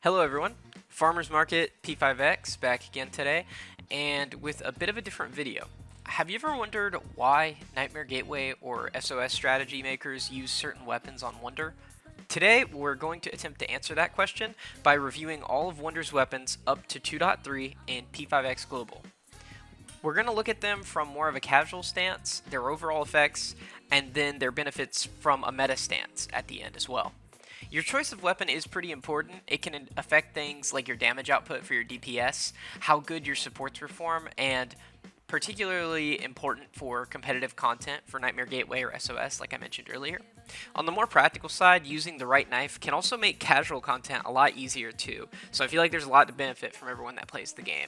Hello everyone, Farmers Market P5X back again today, and with a bit of a different video. Have you ever wondered why Nightmare Gateway or SOS strategy makers use certain weapons on Wonder? Today we're going to attempt to answer that question by reviewing all of Wonder's weapons up to 2.3 in P5X Global. We're going to look at them from more of a casual stance, their overall effects, and then their benefits from a meta stance at the end as well. Your choice of weapon is pretty important. It can affect things like your damage output for your DPS, how good your supports perform, and particularly important for competitive content for Nightmare Gateway or SOS, like I mentioned earlier. On the more practical side, using the right knife can also make casual content a lot easier too, so I feel like there's a lot to benefit from everyone that plays the game.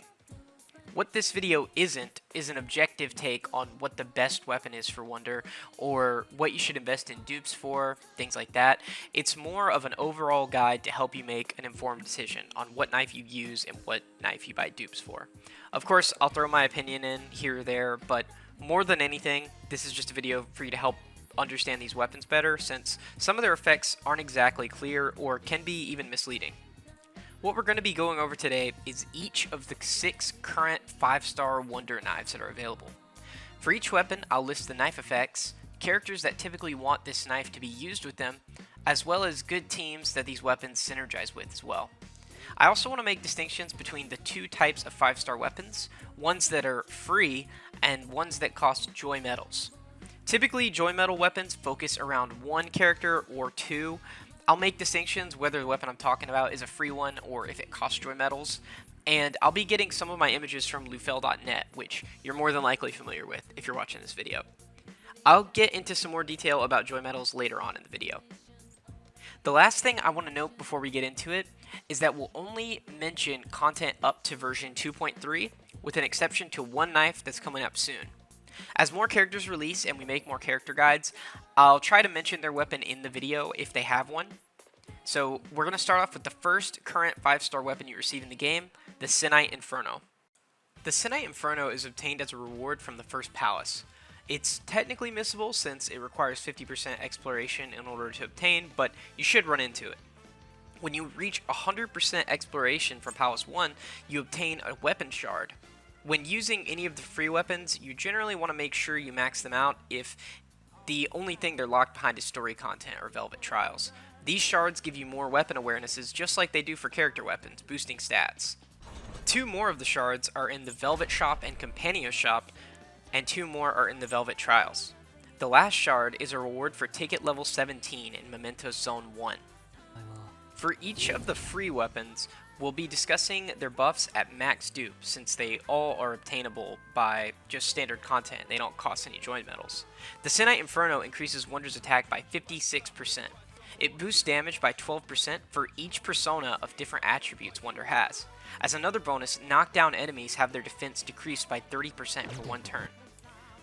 What this video isn't is an objective take on what the best weapon is for Wonder or what you should invest in dupes for, things like that. It's more of an overall guide to help you make an informed decision on what knife you use and what knife you buy dupes for. Of course, I'll throw my opinion in here or there, but more than anything, this is just a video for you to help understand these weapons better, since some of their effects aren't exactly clear or can be even misleading. What we're going to be going over today is each of the 6 current 5-star Wonder knives that are available. For each weapon, I'll list the knife effects, characters that typically want this knife to be used with them, as well as good teams that these weapons synergize with as well. I also want to make distinctions between the 2 types of 5-star weapons, ones that are free and ones that cost joy medals. Typically, joy medal weapons focus around 1 character or 2. I'll make distinctions whether the weapon I'm talking about is a free one or if it costs joy medals, and I'll be getting some of my images from lufel.net, which you're more than likely familiar with if you're watching this video. I'll get into some more detail about joy medals later on in the video. The last thing I want to note before we get into it is that we'll only mention content up to version 2.3, with an exception to 1 knife that's coming up soon. As more characters release and we make more character guides, I'll try to mention their weapon in the video if they have one. So we're going to start off with the first current 5-star weapon you receive in the game, the Sennite Inferno. The Sennite Inferno is obtained as a reward from the first palace. It's technically missable since it requires 50% exploration in order to obtain, but you should run into it. When you reach 100% exploration from Palace 1, you obtain a weapon shard. When using any of the free weapons, you generally want to make sure you max them out if the only thing they're locked behind is story content or Velvet Trials. These shards give you more weapon awarenesses just like they do for character weapons, boosting stats. 2 more of the shards are in the Velvet Shop and Companion Shop, and 2 more are in the Velvet Trials. The last shard is a reward for ticket level 17 in Mementos Zone 1. For each of the free weapons, we'll be discussing their buffs at max dupe, since they all are obtainable by just standard content. They don't cost any joy medals. The Sennite Inferno increases Wonder's attack by 56%. It boosts damage by 12% for each persona of different attributes Wonder has. As another bonus, knockdown enemies have their defense decreased by 30% for 1 turn.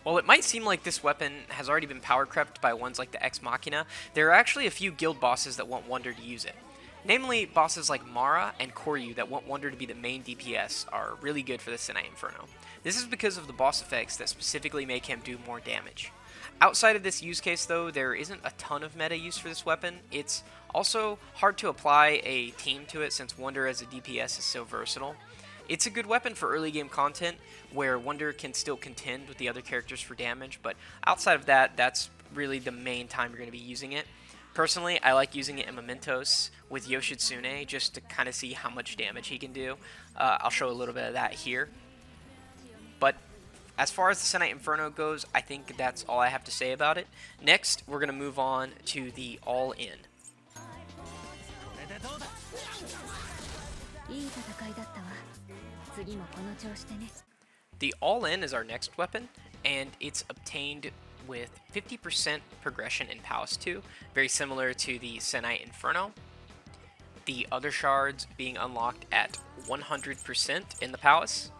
While it might seem like this weapon has already been power crept by ones like the Machina, there are actually a few guild bosses that want Wonder to use it. Namely, bosses like Mara and Koryu that want Wonder to be the main DPS are really good for the Sennite Inferno. This is because of the boss effects that specifically make him do more damage. Outside of this use case though, there isn't a ton of meta use for this weapon. It's also hard to apply a team to it since Wonder as a DPS is so versatile. It's a good weapon for early game content where Wonder can still contend with the other characters for damage, but outside of that, that's really the main time you're going to be using it. Personally, I like using it in Mementos with Yoshitsune just to kind of see how much damage he can do. I'll show a little bit of that here. But as far as the Sennite Inferno goes, I think that's all I have to say about it. Next, we're going to move on to the All-In. The All-In is our next weapon, and it's obtained with 50% progression in Palace 2, very similar to the Sennite Inferno. The other shards being unlocked at 100% in the Palace,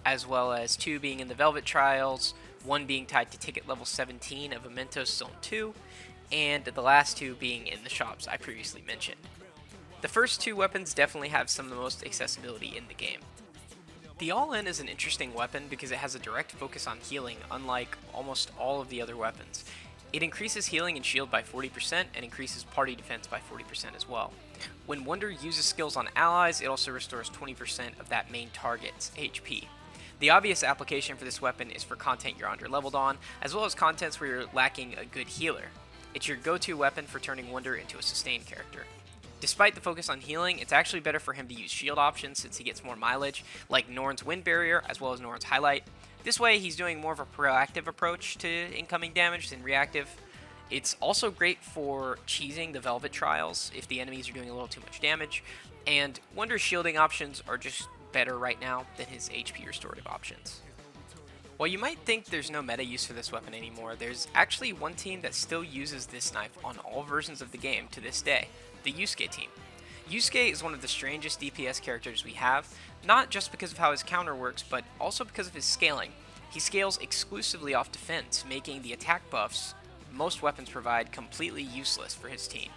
as well as 2 being in the Velvet Trials, 1 being tied to ticket level 17 of Mementos Zone 2, and the last 2 being in the shops I previously mentioned. The first 2 weapons definitely have some of the most accessibility in the game. The All-In is an interesting weapon because it has a direct focus on healing, unlike almost all of the other weapons. It increases healing and shield by 40% and increases party defense by 40% as well. When Wonder uses skills on allies, it also restores 20% of that main target's HP. The obvious application for this weapon is for content you're under-leveled on, as well as contents where you're lacking a good healer. It's your go-to weapon for turning Wonder into a sustained character. Despite the focus on healing, it's actually better for him to use shield options since he gets more mileage, like Norn's Wind Barrier as well as Norn's Highlight. This way, he's doing more of a proactive approach to incoming damage than reactive. It's also great for cheesing the Velvet Trials if the enemies are doing a little too much damage, and Wonder's shielding options are just better right now than his HP restorative options. While you might think there's no meta use for this weapon anymore, there's actually one team that still uses this knife on all versions of the game to this day, the Yusuke team. Yusuke is one of the strangest DPS characters we have, not just because of how his counter works, but also because of his scaling. He scales exclusively off defense, making the attack buffs most weapons provide completely useless for his team.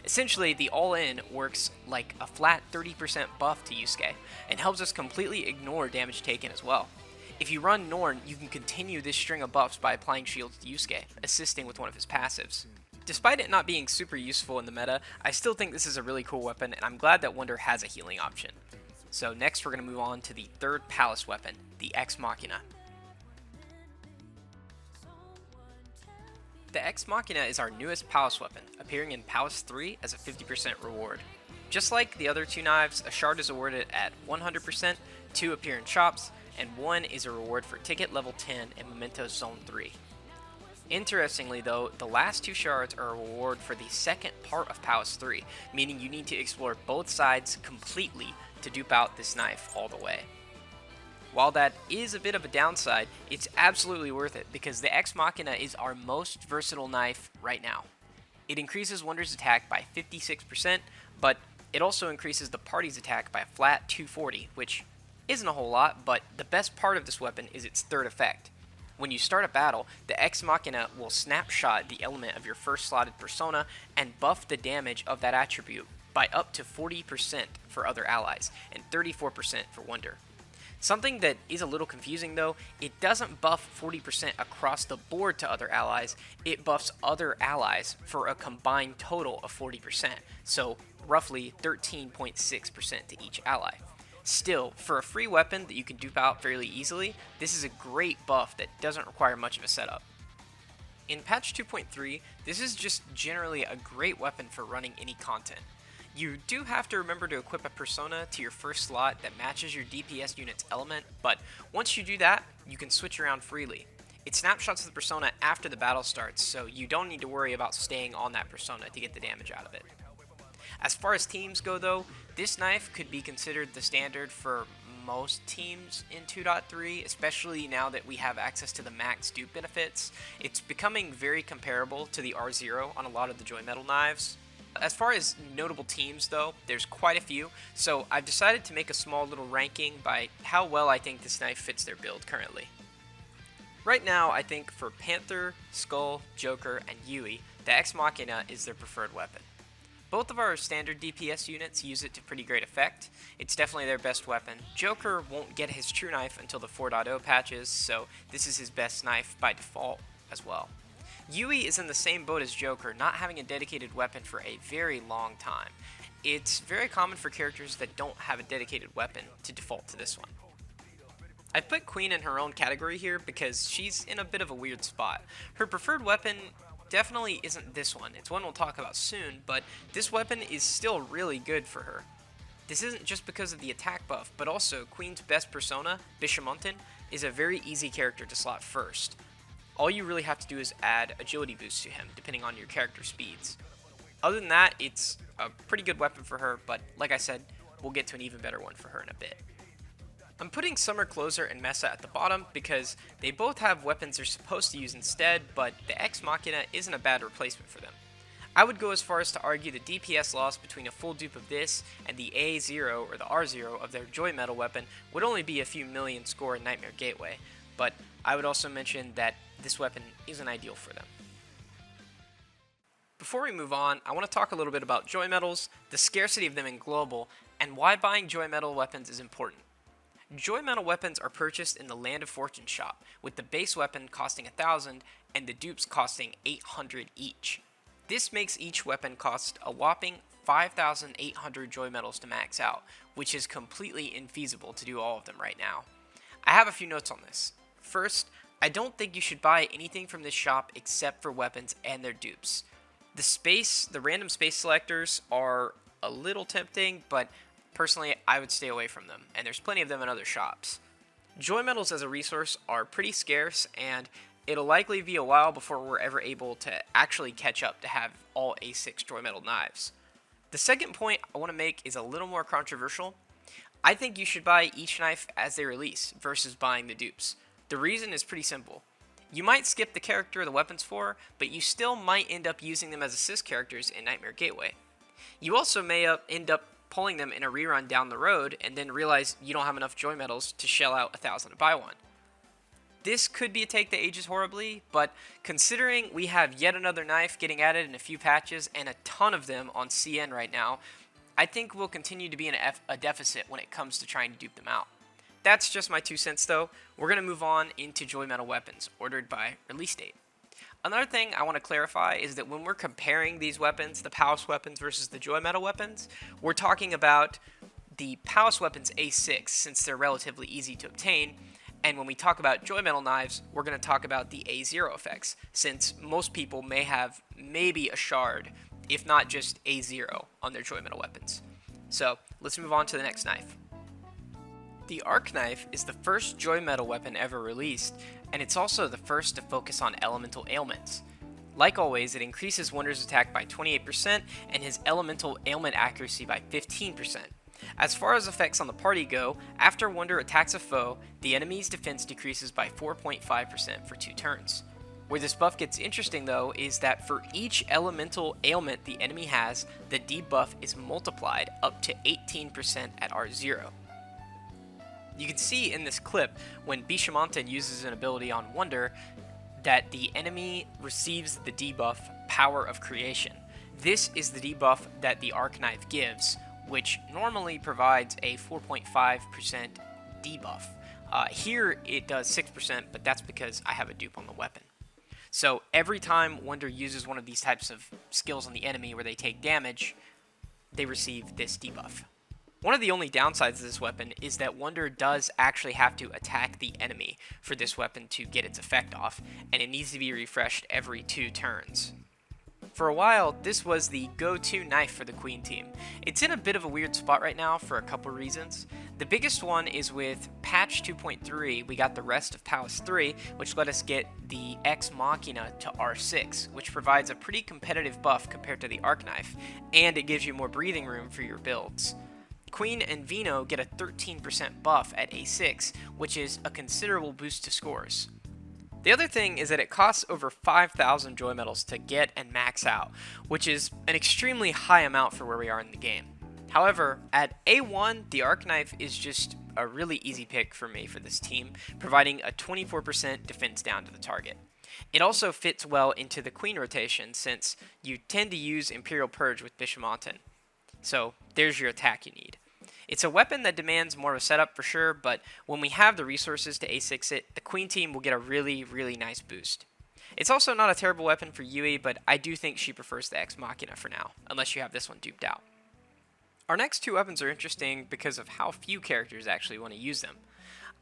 Essentially, the all-in works like a flat 30% buff to Yusuke, and helps us completely ignore damage taken as well. If you run Norn, you can continue this string of buffs by applying shields to Yusuke, assisting with one of his passives. Despite it not being super useful in the meta, I still think this is a really cool weapon, and I'm glad that Wonder has a healing option. So next we're going to move on to the third Palace weapon, the Ex Machina. The Ex Machina is our newest Palace weapon, appearing in Palace 3 as a 50% reward. Just like the other two knives, a shard is awarded at 100%, 2 appear in shops, and 1 is a reward for ticket level 10 in Memento Zone 3. Interestingly though, the last 2 shards are a reward for the second part of Palace 3, meaning you need to explore both sides completely to dupe out this knife all the way. While that is a bit of a downside, it's absolutely worth it because the Ex Machina is our most versatile knife right now. It increases Wonder's attack by 56%, but it also increases the party's attack by a flat 240, which isn't a whole lot, but the best part of this weapon is its third effect. When you start a battle, the Ex Machina will snapshot the element of your first slotted persona and buff the damage of that attribute by up to 40% for other allies and 34% for Wonder. Something that is a little confusing though, it doesn't buff 40% across the board to other allies, it buffs other allies for a combined total of 40%, so roughly 13.6% to each ally. Still, for a free weapon that you can dupe out fairly easily, this is a great buff that doesn't require much of a setup. In patch 2.3, this is just generally a great weapon for running any content. You do have to remember to equip a persona to your first slot that matches your DPS unit's element, but once you do that, you can switch around freely. It snapshots the persona after the battle starts, so you don't need to worry about staying on that persona to get the damage out of it. As far as teams go though, this knife could be considered the standard for most teams in 2.3, especially now that we have access to the max dupe benefits. It's becoming very comparable to the R0 on a lot of the Joy Metal knives. As far as notable teams though, there's quite a few, so I've decided to make a small little ranking by how well I think this knife fits their build currently. Right now, I think for Panther, Skull, Joker, and Yui, the Ex Machina is their preferred weapon. Both of our standard DPS units use it to pretty great effect. It's definitely their best weapon. Joker won't get his true knife until the 4.0 patches, so this is his best knife by default as well. Yui is in the same boat as Joker, not having a dedicated weapon for a very long time. It's very common for characters that don't have a dedicated weapon to default to this one. I've put Queen in her own category here because she's in a bit of a weird spot. Her preferred weapon definitely isn't this one. It's one we'll talk about soon, but this weapon is still really good for her. This isn't just because of the attack buff, but also Queen's best persona, Bishamonten, is a very easy character to slot first. All you really have to do is add agility boost to him, depending on your character speeds. Other than that, it's a pretty good weapon for her, but like I said, we'll get to an even better one for her in a bit. I'm putting Summer Closer and Mesa at the bottom because they both have weapons they're supposed to use instead, but the Ex Machina isn't a bad replacement for them. I would go as far as to argue the DPS loss between a full dupe of this and the A0 or the R0 of their Joy Metal weapon would only be a few million score in Nightmare Gateway, but I would also mention that this weapon isn't ideal for them. Before we move on, I want to talk a little bit about Joy Metals, the scarcity of them in global, and why buying Joy Metal weapons is important. Joy metal weapons are purchased in the Land of Fortune shop, with the base weapon costing 1,000 and the dupes costing 800 each. This makes each weapon cost a whopping 5,800 joy medals to max out, which is completely infeasible to do all of them right now. I have a few notes on this. First, I don't think you should buy anything from this shop except for weapons and their dupes. The random space selectors are a little tempting, but personally I would stay away from them, and there's plenty of them in other shops. Joy medals as a resource are pretty scarce, and it'll likely be a while before we're ever able to actually catch up to have all A6 joy metal knives. The second point I want to make is a little more controversial. I think you should buy each knife as they release versus buying the dupes. The reason is pretty simple. You might skip the character the weapon's for, but you still might end up using them as assist characters in Nightmare Gateway. You also may end up pulling them in a rerun down the road and then realize you don't have enough joy medals to shell out 1,000 to buy one. This could be a take that ages horribly, but considering we have yet another knife getting added in a few patches and a ton of them on CN right now, I think we'll continue to be in a deficit when it comes to trying to dupe them out. That's just my 2 cents though. We're going to move on into joy metal weapons, ordered by release date. Another thing I want to clarify is that when we're comparing these weapons, the Palace weapons versus the joy metal weapons, we're talking about the Palace weapons A6 since they're relatively easy to obtain, and when we talk about joy metal knives, we're going to talk about the A0 effects since most people may have maybe a shard, if not just A0 on their joy metal weapons. So let's move on to the next knife. The Arc Knife is the first joy metal weapon ever released, and it's also the first to focus on elemental ailments. Like always, it increases Wonder's attack by 28% and his elemental ailment accuracy by 15%. As far as effects on the party go, after Wonder attacks a foe, the enemy's defense decreases by 4.5% for 2 turns. Where this buff gets interesting though is that for each elemental ailment the enemy has, the debuff is multiplied up to 18% at R0. You can see in this clip when Bishamonten uses an ability on Wonder that the enemy receives the debuff Power of Creation. This is the debuff that the Arc Knife gives, which normally provides a 4.5% debuff. Here it does 6%, but that's because I have a dupe on the weapon. So every time Wonder uses one of these types of skills on the enemy where they take damage, they receive this debuff. One of the only downsides of this weapon is that Wonder does actually have to attack the enemy for this weapon to get its effect off, and it needs to be refreshed every 2 turns. For a while, this was the go-to knife for the Queen team. It's in a bit of a weird spot right now for a couple reasons. The biggest one is with patch 2.3, we got the rest of Palace 3, which let us get the Ex Machina to R6, which provides a pretty competitive buff compared to the Arc Knife, and it gives you more breathing room for your builds. Queen and Vino get a 13% buff at A6, which is a considerable boost to scores. The other thing is that it costs over 5,000 joy medals to get and max out, which is an extremely high amount for where we are in the game. However, at A1, the Arc Knife is just a really easy pick for me for this team, providing a 24% defense down to the target. It also fits well into the Queen rotation since you tend to use Imperial Purge with Bishamonten. So there's your attack you need. It's a weapon that demands more of a setup for sure, but when we have the resources to A6 it, the Queen team will get a really, really nice boost. It's also not a terrible weapon for Yui, but I do think she prefers the Ex Machina for now, unless you have this one duped out. Our next 2 weapons are interesting because of how few characters actually want to use them.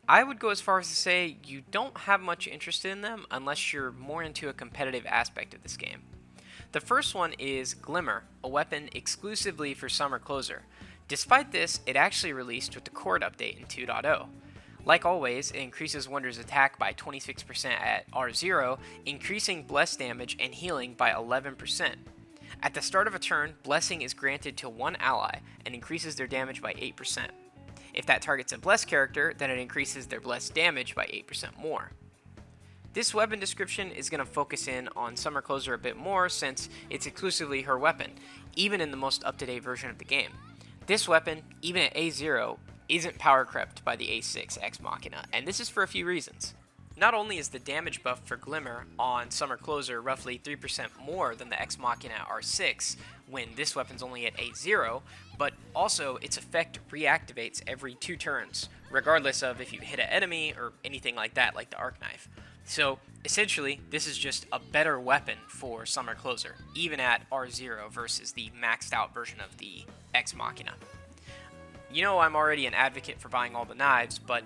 I would go as far as to say you don't have much interest in them unless you're more into a competitive aspect of this game. The first one is Glimmer, a weapon exclusively for Summer Closer. Despite this, it actually released with the Cord update in 2.0. Like always, it increases Wonder's attack by 26% at R0, increasing Bless damage and healing by 11%. At the start of a turn, Blessing is granted to one ally and increases their damage by 8%. If that targets a Bless character, then it increases their Bless damage by 8% more. This weapon description is going to focus in on Summer Closer a bit more since it's exclusively her weapon, even in the most up-to-date version of the game. This weapon, even at A0, isn't power crept by the A6 Ex Machina, and this is for a few reasons. Not only is the damage buff for Glimmer on Summer Closer roughly 3% more than the Ex Machina R6 when this weapon's only at A0, but also its effect reactivates every 2 turns, regardless of if you hit an enemy or anything like that, like the Arc Knife. So essentially, this is just a better weapon for Summer Closer, even at R0 versus the maxed out version of the Ex Machina. You know I'm already an advocate for buying all the knives, but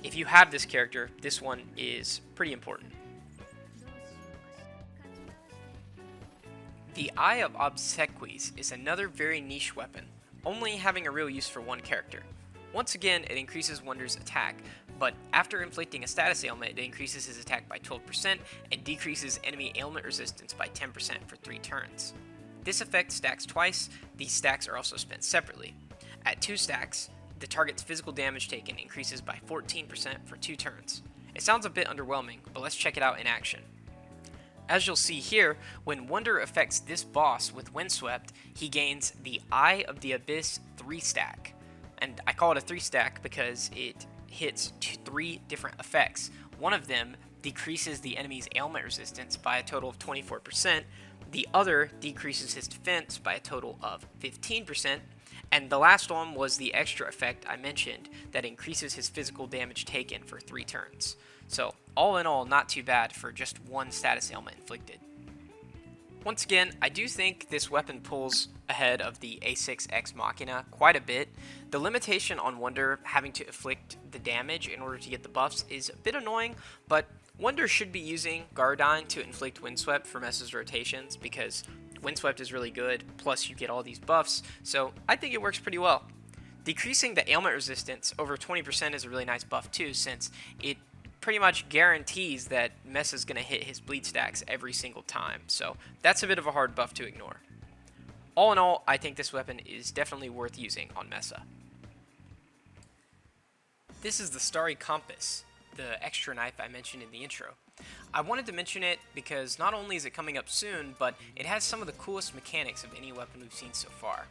if you have this character, this one is pretty important. The Eye of Obsequies is another very niche weapon, only having a real use for one character. Once again, it increases Wonder's attack, but after inflicting a status ailment, it increases his attack by 12% and decreases enemy ailment resistance by 10% for 3 turns. This effect stacks twice. These stacks are also spent separately. At 2 stacks, the target's physical damage taken increases by 14% for 2 turns. It sounds a bit underwhelming, but let's check it out in action. As you'll see here, when Wonder affects this boss with Windswept, he gains the Eye of the Abyss 3-stack. And I call it a 3-stack because it hits 3 different effects. One of them decreases the enemy's ailment resistance by a total of 24%, the other decreases his defense by a total of 15%, and the last one was the extra effect I mentioned that increases his physical damage taken for 3 turns. So all in all, not too bad for just 1 status ailment inflicted. Once again, I do think this weapon pulls ahead of the A6 Ex Machina quite a bit. The limitation on Wonder having to inflict the damage in order to get the buffs is a bit annoying, but Wonder should be using Guardine to inflict Windswept for Messa's rotations because Windswept is really good, plus you get all these buffs, so I think it works pretty well. Decreasing the ailment resistance over 20% is a really nice buff too, since it pretty much guarantees that Messa's going to hit his bleed stacks every single time, so that's a bit of a hard buff to ignore. All in all, I think this weapon is definitely worth using on Messa. This is the Starry Compass, the extra knife I mentioned in the intro. I wanted to mention it because not only is it coming up soon, but it has some of the coolest mechanics of any weapon we've seen so far.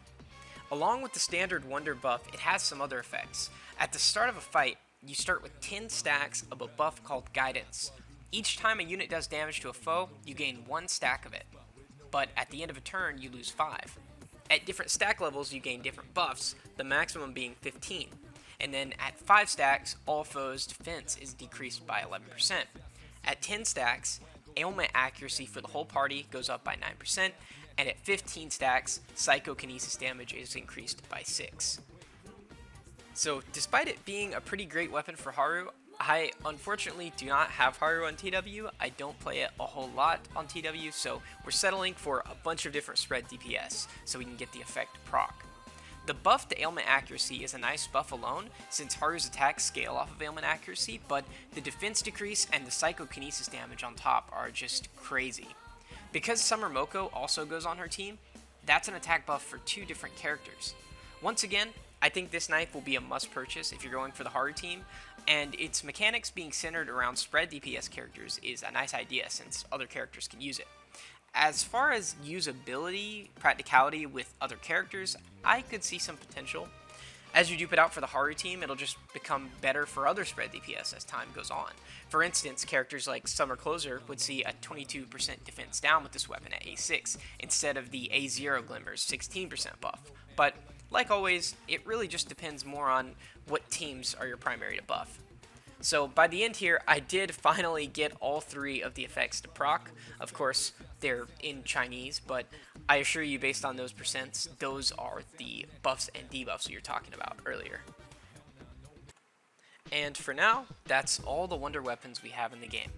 Along with the standard Wonder buff, it has some other effects. At the start of a fight, you start with 10 stacks of a buff called Guidance. Each time a unit does damage to a foe, you gain 1 stack of it, but at the end of a turn, you lose 5. At different stack levels, you gain different buffs, the maximum being 15. And then at 5 stacks, all foes' defense is decreased by 11%. At 10 stacks, ailment accuracy for the whole party goes up by 9%, and at 15 stacks, psychokinesis damage is increased by 6. So, despite it being a pretty great weapon for Haru, I unfortunately do not have Haru on TW. I don't play it a whole lot on TW, so we're settling for a bunch of different spread DPS so we can get the effect proc. The buff to ailment accuracy is a nice buff alone, since Haru's attacks scale off of ailment accuracy, but the defense decrease and the psychokinesis damage on top are just crazy. Because Summer Moko also goes on her team, that's an attack buff for 2 different characters. Once again, I think this knife will be a must purchase if you're going for the Haru team, and its mechanics being centered around spread DPS characters is a nice idea since other characters can use it. As far as usability, practicality with other characters, I could see some potential. As you dupe it out for the Haru team, it'll just become better for other spread DPS as time goes on. For instance, characters like Summer Closer would see a 22% defense down with this weapon at A6, instead of the A0 Glimmer's 16% buff. But, like always, it really just depends more on what teams are your primary to buff. So by the end here, I did finally get all 3 of the effects to proc. Of course, they're in Chinese, but I assure you based on those percents, those are the buffs and debuffs we were talking about earlier. And for now, that's all the Wonder weapons we have in the game.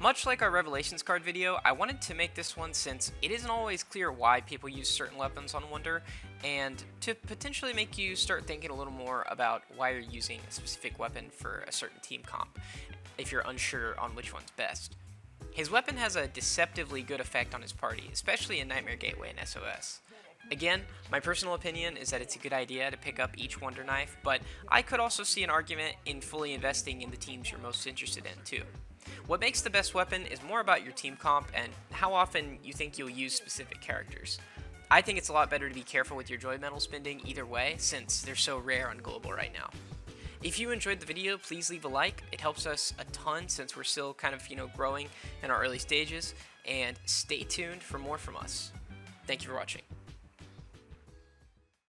Much like our Revelations card video, I wanted to make this one since it isn't always clear why people use certain weapons on Wonder, and to potentially make you start thinking a little more about why you're using a specific weapon for a certain team comp, if you're unsure on which one's best. His weapon has a deceptively good effect on his party, especially in Nightmare Gateway and SOS. Again, my personal opinion is that it's a good idea to pick up each Wonder Knife, but I could also see an argument in fully investing in the teams you're most interested in too. What makes the best weapon is more about your team comp and how often you think you'll use specific characters. I think it's a lot better to be careful with your joy metal spending either way, since they're so rare on global right now. If you enjoyed the video, please leave a like. It helps us a ton since we're still kind of, growing in our early stages. And stay tuned for more from us. Thank you for watching.